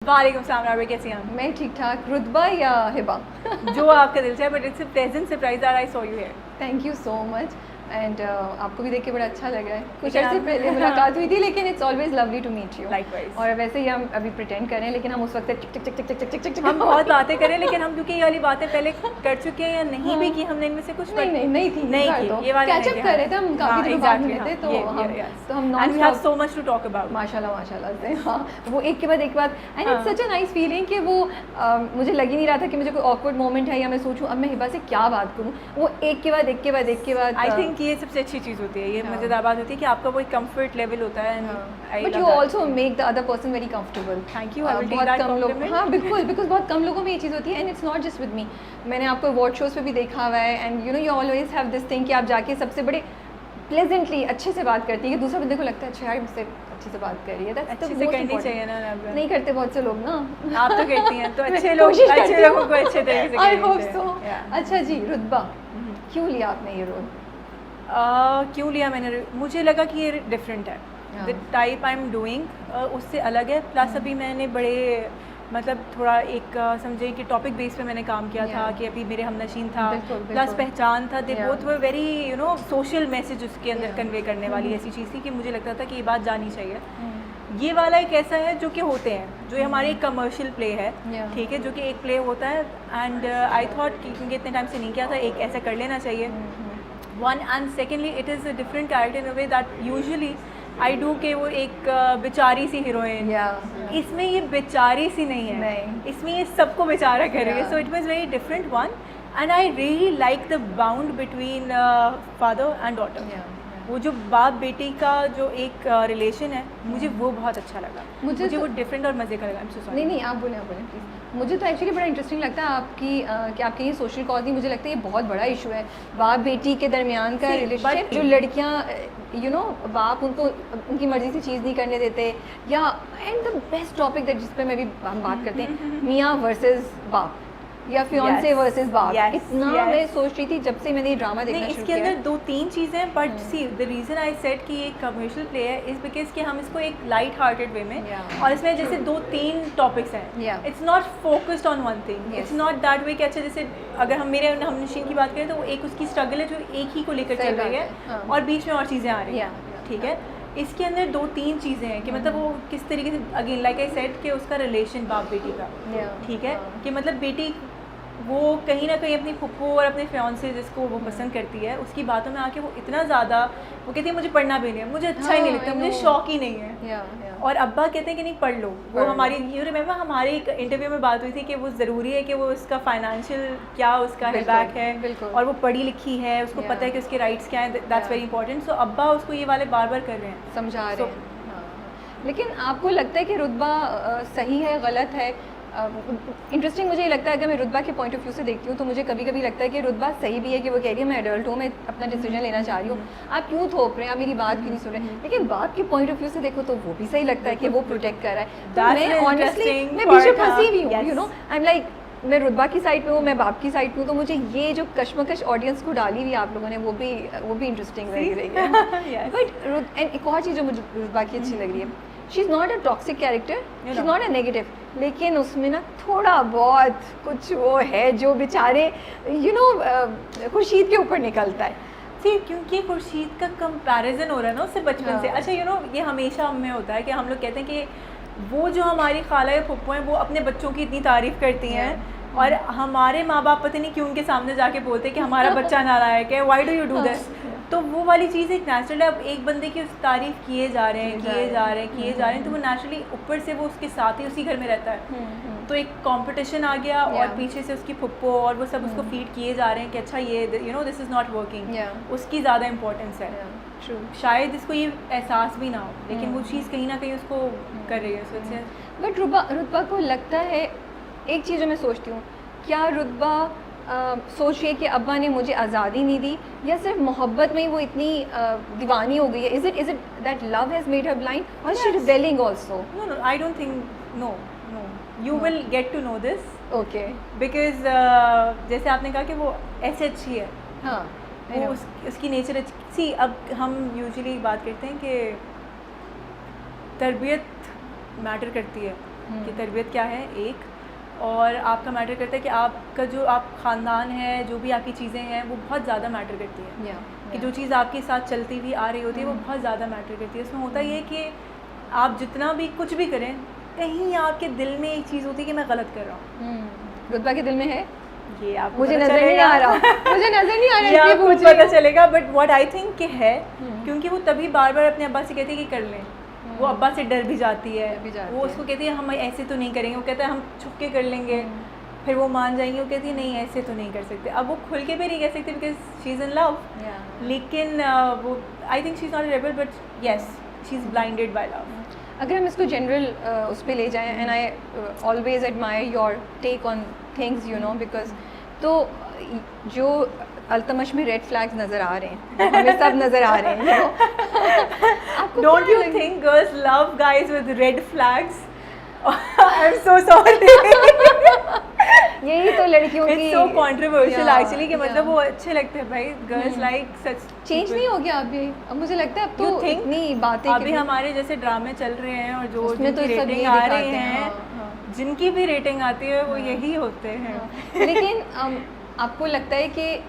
वालेकुम सलाम राबे, कैसी हैं? मैं ठीक ठाक। रुतबा या हिबा? जो आपका दिल चाहे, but it's a pleasant surprise that I saw you here. Thank you so much and आपको भी देख के बड़ा अच्छा लग रहा है। कुछ Yeah. अर्से पहले मुलाकात हुई थी, लेकिन it's always lovely to meet you. Likewise. और वैसे ही हम अभी प्रिटेंड कर रहे हैं, लेकिन हम उस वक्त टिक टिक टिक टिक टिक टिक टिक टिक हम बहुत बातें करें, लेकिन हम क्योंकि ये वाली बातें पहले कर चुके हैं या नहीं भी हाँ। की हमने इनमें से कुछ नहीं थी नहीं बार की, तो ये वाले कैच अप कर रहे थे हम, काफी दिनों बाद मिले थे, तो हम and we have so much to talk about. माशाल्लाह से, हाँ, वो एक के बाद एक बात, and it's such a nice feeling कि वो मुझे लग ही नहीं रहा था कि मुझे कोई ऑकवर्ड मोमेंट है या मैं सोचूं अब मैं हिबा से क्या बात करूं। वो एक के बाद एक के बाद एक के बाद आई थिंक ये सबसे अच्छी चीज़ होती है, ये मज़ेदार बात होती है कि आपका वो एक कंफर्ट लेवल होता है। But you also make the other person very comfortable. Thank you, I will take बहुत दैट कम लोग, कॉम्प्लीमेंट। हाँ बिल्कुल, बिकॉज बहुत कम लोगों में ये चीज़ होती है, and it's not just with me. मैंने आपको अवार्ड शोज़ पे भी देखा हुआ है, and you know you always have this thing कि आप जाके सबसे बड़े प्लेजेंटली अच्छे से बात करती है कि दूसरा बंदे को लगता है अच्छा यार मुझसे अच्छे से बात कर रही है। अच्छे से करनी चाहिए ना। नहीं करते बहुत से लोग ना। आप तो करती हैं, तो अच्छे लोग कोशिश करती अच्छे लोगों हूँ। को अच्छे तरीके से आई करनी होप चाहिए। सो। Yeah. अच्छा जी, रुतबा क्यों लिया आपने ये रोल? क्यों लिया मैंने? मुझे लगा कि ये डिफरेंट है, the type I am doing उससे अलग है। प्लस अभी मैंने बड़े मतलब थोड़ा एक समझे कि टॉपिक बेस पे मैंने काम किया था कि अभी मेरे हमनशीन था, प्लस पहचान था, they both were very you know social message उसके अंदर कन्वे करने वाली ऐसी चीज़ थी कि मुझे लगता था कि ये बात जानी चाहिए। ये वाला एक ऐसा है जो कि होते हैं, जो हमारे एक कमर्शियल प्ले है, ठीक है, जो कि एक प्ले होता है। एंड आई थॉट कि क्योंकि इतने टाइम से नहीं किया था, एक ऐसा कर लेना चाहिए। One and secondly it is a different character in a way that usually I do के वो एक बेचारी सी हीरोइन। इसमें ये बेचारी सी नहीं है, इसमें ये सबको बेचारा कर रही है। So it was very different one, and I really like the bound between father and daughter. वो जो बाप बेटी का जो एक रिलेशन है, मुझे वो बहुत अच्छा लगा। मुझे वो डिफरेंट और मज़े का लगा। नहीं आप बोलें प्लीज़। मुझे तो एक्चुअली बड़ा इंटरेस्टिंग लगता है आपकी कि आपके ये सोशल कॉज नहीं, मुझे लगता है ये बहुत बड़ा इशू है बाप बेटी के दरमियान का रिलेशनशिप। जो लड़कियाँ यू नो बाप उनको उनकी मर्ज़ी से चीज़ नहीं करने देते, या and the best topic that जिस पे मैं भी हम बात करते हैं, मियाँ वर्सेस बाप या फियांसे वर्सेस बाप। इतना मैं सोच रही थी जब से मैंने ये ड्रामा देखना शुरू किया। इसके अंदर दो तीन चीज़ें, but see the reason I said कि ये कमर्शियल प्ले है इज़ बिकॉज कि हम इसको एक लाइट हार्टेड वे में, और इसमें जैसे दो तीन टॉपिक्स हैं, it's not focused on one thing, it's not that way कि अच्छा जैसे अगर हम मेरे हमनशीन की बात करें तो वो एक उसकी स्ट्रगल है जो एक ही को लेकर चल रही है, और बीच में और चीज़ें आ रही हैं, ठीक है। इसके अंदर दो तीन चीज़ें हैं कि मतलब वो किस तरीके से, अगेन लाइक आई सेड कि उसका रिलेशन बाप बेटी का, ठीक है, कि मतलब बेटी वो कहीं ना कहीं अपनी फुप्पो और अपने फियांसे जिसको वो पसंद करती है उसकी बातों में आके वो इतना ज़्यादा वो कहती है मुझे पढ़ना भी नहीं है, मुझे अच्छा ही नहीं लगता, मुझे शौक ही नहीं है। और अब्बा कहते हैं कि नहीं पढ़ लो। वो हमारी यू रिमेंबर हमारे एक इंटरव्यू में बात हुई थी कि वो ज़रूरी है कि वो उसका फाइनेंशियल क्या उसका बैक है, और वो पढ़ी लिखी है, उसको पता है कि उसके राइट्स क्या हैं, दैट्स वेरी इंपॉर्टेंट। सो अब्बा उसको ये वाले बार बार कर रहे हैं, समझा रहे हैं। लेकिन आपको लगता है कि रुतबा सही है गलत है? इंटरेस्टिंग मुझे ये लगता है, अगर मैं रुतबा के पॉइंट ऑफ व्यू से देखती हूँ तो मुझे कभी कभी लगता है कि रुतबा सही भी है कि वो कह रही है मैं एडल्ट हूँ, मैं अपना डिसीजन लेना चाह रही हूँ, आप क्यों थोप रहे हैं, आप मेरी बात क्यों नहीं सुन रहे हैं। लेकिन बाप के पॉइंट ऑफ व्यू से देखो तो वो भी सही लगता है कि वो प्रोटेक्ट कर रहा है। तो मैं ऑनेस्टली मैं पीछे फंसी हुई हूँ, you know I am like मैं रुतबा की साइड पे हूँ, मैं बाप की साइड पे हूँ, तो मुझे ये जो कश्मकश ऑडियंस को डाली हुई आप लोगों ने वो भी इंटरेस्टिंग लग रही है। बट एंड एक और चीज़ जो मुझे रुतबा की अच्छी लग रही है, she is not a toxic character, she is not a negative, लेकिन उसमें ना थोड़ा बहुत कुछ वो है जो बेचारे यू नो खुर्शीद के ऊपर निकलता है। सी क्योंकि खुर्शीद का कंपैरिजन हो रहा है ना उससे बचपन से। अच्छा यू नो ये हमेशा हम में होता है कि हम लोग कहते हैं कि वो जो हमारी खाला या फुप्पो हैं वो अपने बच्चों की इतनी तारीफ़ करती हैं, और हमारे माँ बाप पता नहीं क्यों उनके सामने जाके बोलते हैं कि हमारा बच्चा नालायक है, why do you do this. तो वो वाली चीज़ एक नेचुरल है। अब एक बंदे की उस तारीफ़ किए जा रहे हैं तो वो नेचुरली ऊपर से वो उसके साथ ही उसी घर में रहता है, तो एक कंपटीशन आ गया, और पीछे से उसकी फुप्पो और वो सब उसको फीड किए जा रहे हैं कि अच्छा ये you know this is not working, उसकी ज़्यादा इंपॉर्टेंस है। शायद इसको ये एहसास भी ना हो, लेकिन वो चीज़ कहीं ना कहीं उसको कर रही है सोचिए। बट रुतबा को लगता है, एक चीज़ जो मैं सोचती हूँ, क्या रुतबा सोच रही है कि अब्बा ने मुझे आज़ादी नहीं दी, या सिर्फ मोहब्बत में ही वो इतनी दीवानी हो गई है? Is it that love has made her blind, और she is rebelling also? No I don't think, no you will get to know this, okay, because जैसे आपने कहा कि वो ऐसे अच्छी है, हाँ वो उसकी नेचर सी। अब हम यूजुअली बात करते हैं कि तरबियत मैटर करती है, कि तरबियत क्या है एक, और आपका मैटर करता है कि आपका जो आप ख़ानदान है, जो भी आपकी चीज़ें हैं वो बहुत ज़्यादा मैटर करती है। कि जो चीज़ आपके साथ चलती हुई आ रही होती है वो बहुत ज़्यादा मैटर करती है। उसमें होता ये है कि आप जितना भी कुछ भी करें, कहीं आपके दिल में एक चीज़ होती है कि मैं गलत कर रहा हूँ। रुतबा के दिल में है ये आपको मुझे पता नजर नहीं चलेगा। आ रहा मुझे नजर नहीं आ रहा ये इसलिए आपको पूछ रही पता हूँ। चलेगा, बट व्हाट आई थिंक कि है, क्योंकि वो तभी बार बार अपने अब्बा से कहती है कि कर लें। वो अब्बा से डर भी जाती है, वो उसको कहती है हम ऐसे तो नहीं करेंगे, वो कहता है हम छुप के कर लेंगे, फिर वो मान जाएंगे, वो कहती है नहीं ऐसे तो नहीं कर सकते। अब वो खुल के भी नहीं कह सकती because she is in love, लेकिन वो I think she is not a rebel but yes she is blinded by love. अगर हम इसको जनरल उस पर ले जाएं, and I always admire your take on things you know, because तो जो अल्तमश में रेड फ्लैग्स नज़र आ रहे हैं, हमें सब नज़र आ रहे हैं, आपको डोंट क्या यू लगे? Think girls love guys with red flags? I am so sorry. यही तो लड़कियों की it's so controversial Yeah, actually कि मतलब वो अच्छे लगते हैं भाई, गर्ल्स लाइक सच। चेंज नहीं हो गया अभी? अब मुझे लगता है अब You तो think? इतनी बातें अभी हमारे जैसे ड्रामे चल रहे हैं और जो उसमें तो जिनकी सब रेटिंग यही आ दिखाते रही हैं, हैं, हाँ, जिनकी भी रेटिंग आती है वो यही होते हैं। लेकिन आपको लगता है कि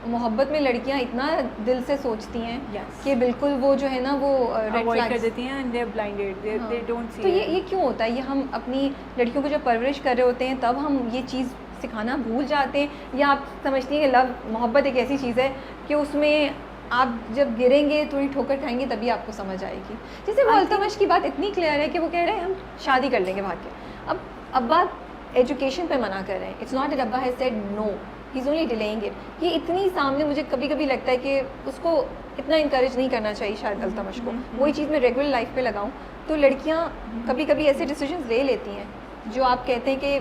मोहब्बत में लड़कियां इतना दिल से सोचती हैं Yes. कि बिल्कुल वो जो है ना वो रेड अवॉइड कर फ्लैग्स, देती हैं and they are blinded, they don't see. तो ये क्यों होता है? ये हम अपनी लड़कियों को जब परवरिश कर रहे होते हैं तब हम ये चीज़ सिखाना भूल जाते हैं, या आप समझती हैं कि लव मोहब्बत एक ऐसी चीज़ है कि उसमें आप जब गिरेंगे, थोड़ी ठोकर खाएंगे, तभी आपको समझ आएगी। जैसे वो अल्तमश की बात इतनी क्लियर है कि वो कह रहे हैं हम शादी कर लेंगे भाग के। अब अब्बा एजुकेशन पे मना कर रहे हैं, इट्स नॉट दैट अब्बा has said no, he is only delaying it. ये इतनी सामने, मुझे कभी कभी लगता है कि उसको इतना इंकरेज नहीं करना चाहिए शायद अल्तमश को। वही चीज़ मैं रेगुलर लाइफ पे लगाऊं तो लड़कियां कभी कभी ऐसे डिसीजंस ले लेती हैं जो आप कहते हैं कि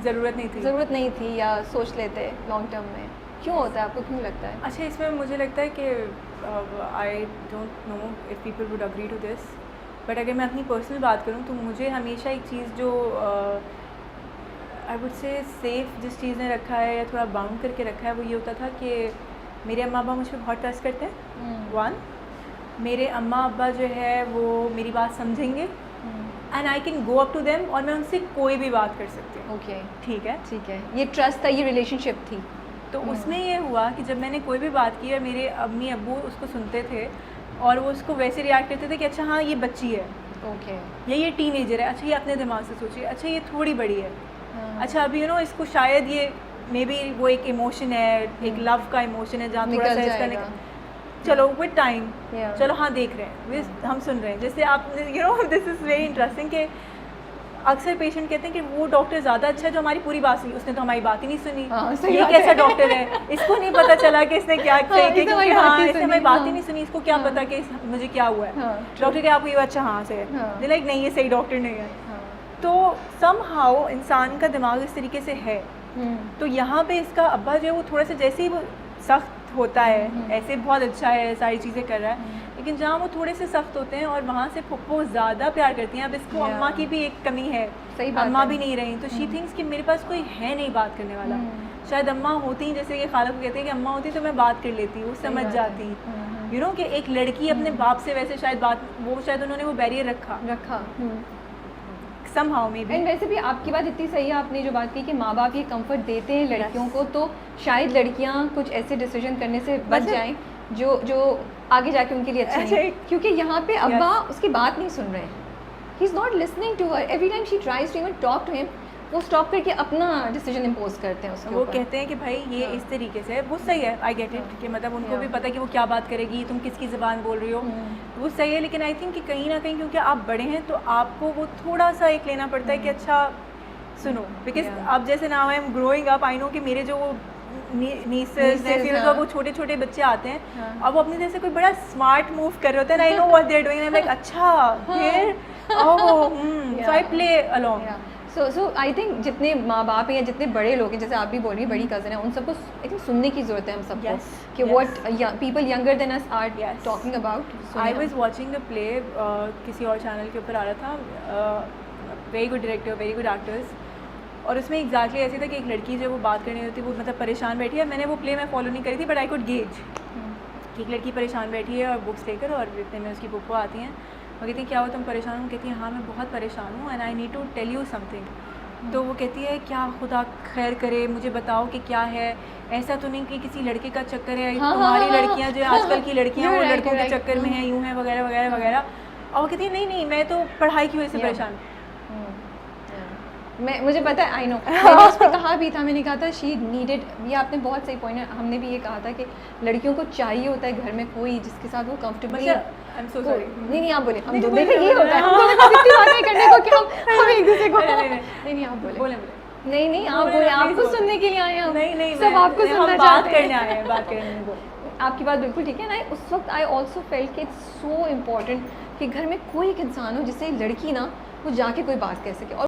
ज़रूरत नहीं थी। ज़रूरत नहीं थी, या सोच लेते लॉन्ग टर्म में। क्यों होता है, आपको क्यों लगता है? अच्छा, इसमें मुझे लगता है कि I don't know if people would agree to this, but अगर मैं अपनी पर्सनल बात करूँ तो मुझे हमेशा एक चीज़ जो आई वुड से सेफ़ जिस चीज़ ने रखा है या थोड़ा बाउंड करके रखा है वो ये होता था कि मेरे अम्मा अब्बा मुझ पर बहुत ट्रस्ट करते हैं। वन, मेरे अम्मा अब्बा जो है वो मेरी बात समझेंगे and I can go up to them, और मैं उनसे कोई भी बात कर सकती हूँ। ओके, ठीक है, ठीक है, ये ट्रस्ट था, ये रिलेशनशिप थी। तो उसमें ये हुआ कि जब मैंने कोई भी बात की और मेरे अम्मी अब्बू उसको सुनते थे और वो उसको वैसे रिएक्ट करते थे कि अच्छा हाँ ये बच्ची है, ओके, या ये टीनेजर है, अच्छा ये अपने दिमाग से सोचिए, अच्छा ये थोड़ी बड़ी है, अच्छा अभी इसको शायद ये मे बी वो एक इमोशन है, एक लव का इमोशन है जहाँ थोड़ा सा इसका चलो विद टाइम, चलो हाँ देख रहे हैं, हम सुन रहे हैं। जैसे आप दिस इज़ वेरी इंटरेस्टिंग कि अक्सर पेशेंट कहते हैं कि वो डॉक्टर ज़्यादा अच्छा है जो हमारी पूरी बात सुनी, उसने तो हमारी बात ही नहीं सुनी। ये कैसा डॉक्टर है, इसको नहीं पता चला कि इसने क्या किया, क्योंकि हाँ इसने हमारी बात ही नहीं सुनी, इसको क्या पता कि मुझे क्या हुआ है। डॉक्टर क्या आपको ये अच्छा हाँ से है, लाइक नहीं ये सही डॉक्टर नहीं है। तो समहाउ इंसान का दिमाग इस तरीके से है। तो यहाँ पे इसका अब्बा जो है वो थोड़ा सा जैसे ही वो सख्त होता है, ऐसे बहुत अच्छा है, सारी चीज़ें कर रहा है, लेकिन जहाँ वो थोड़े से सख्त होते हैं और वहाँ से फुप्पो ज़्यादा प्यार करती हैं। अब इसको अम्मा की भी एक कमी है, सही बात अम्मा है। भी नहीं रही, तो शी थिंक्स कि मेरे पास कोई है नहीं बात करने वाला। शायद अम्मा होती, जैसे कि खाला को कहते हैं कि अम्मा होती तो मैं बात कर लेती, वो समझ जाती। यू नो कि एक लड़की अपने बाप से वैसे शायद बात, वो शायद उन्होंने वो बैरियर रखा somehow maybe। एंड वैसे भी आपकी बात इतनी सही है, आपने जो बात की कि माँ बाप ये कंफर्ट देते हैं लड़कियों को, तो शायद लड़कियाँ कुछ ऐसे डिसीजन करने से बच जाएं जो आगे जाके उनके लिए अच्छे नहीं, क्योंकि यहाँ पे अब्बा उसकी बात नहीं सुन रहे हैं। He is not listening to her, every time she tries to even talk to him, वो स्टॉप करके अपना डिसीजन इम्पोज करते हैं उसके वो ऊपर। कहते हैं कि भाई ये इस तरीके से वो सही है, आई गेट इट, कि मतलब उनको भी पता है कि वो क्या बात करेगी, तुम किसकी ज़बान बोल रही हो, वो सही है। लेकिन आई थिंक कि कहीं ना कहीं क्योंकि आप बड़े हैं तो आपको वो थोड़ा सा एक लेना पड़ता है कि अच्छा सुनो, बिकॉज अब जैसे now I am growing up, I know कि मेरे जो नीसेस नेफ्यूज और वो छोटे छोटे बच्चे आते हैं, अब वो अपनी जैसे कोई बड़ा स्मार्ट मूव कर रहे होते हैं, I know what they are doing, I am like अच्छा फिर so I play along. So I think जितने माँ बाप हैं या जितने बड़े लोग हैं, जैसे आप भी बोल रही हैं बड़ी कज़न है, उन सबको आई थिंक सुनने की ज़रूरत है हम सबको, कि what people younger than us are talking about. I was watching the play, किसी और चैनल के ऊपर आ रहा था, very good director, very good actors, और उसमें एग्जैक्टली ऐसे था कि एक लड़की जो वो बात करनी होती है, वो मतलब परेशान बैठी है। मैंने वो प्ले में फॉलो नहीं करी थी, बट आई कुड गेज कि एक लड़की परेशान बैठी है और बुक्स लेकर, और इतने में उसकी पुप्पो आती हैं वो कहती है क्या हुआ, तुम परेशान हो? कहती है हाँ मैं बहुत परेशान हूँ, and I need to tell you something. तो वो कहती है क्या खुदा खैर करे, मुझे बताओ कि क्या है, ऐसा तो नहीं कि किसी लड़के का चक्कर है, तुम्हारी लड़कियां जो आजकल की लड़कियां वो लड़कों के चक्कर में हैं, यूं है वगैरह वगैरह वगैरह। और वो कहती है नहीं नहीं मैं तो पढ़ाई की वजह से परेशान हूँ। मुझे पता है, आई नो, मैंने उस पर कहा भी था, मैंने कहा था शी नीडेड, ये आपने बहुत सही पॉइंट है, हमने भी ये कहा था कि लड़कियों को चाहिए होता है घर में कोई जिसके साथ वो comfortable. I am so sorry. नहीं आप बोले, हम दोनों देखिए ये होता है, हम दोनों को इतनी बातें करने को कि हम एक दूसरे को नहीं आप बोले नहीं आप बोले, आपको सुनने के लिए आए हैं हम, नहीं सब आपको सुनना बात चाहते करने हैं। आए हैं, बात करने। आपकी बात बिल्कुल ठीक है ना। उस वक्त आई ऑल्सो फेल्ट कि इट्स सो इम्पॉर्टेंट कि घर में कोई एक इंसान हो जिससे लड़की ना वो जाके कोई बात कह सके। और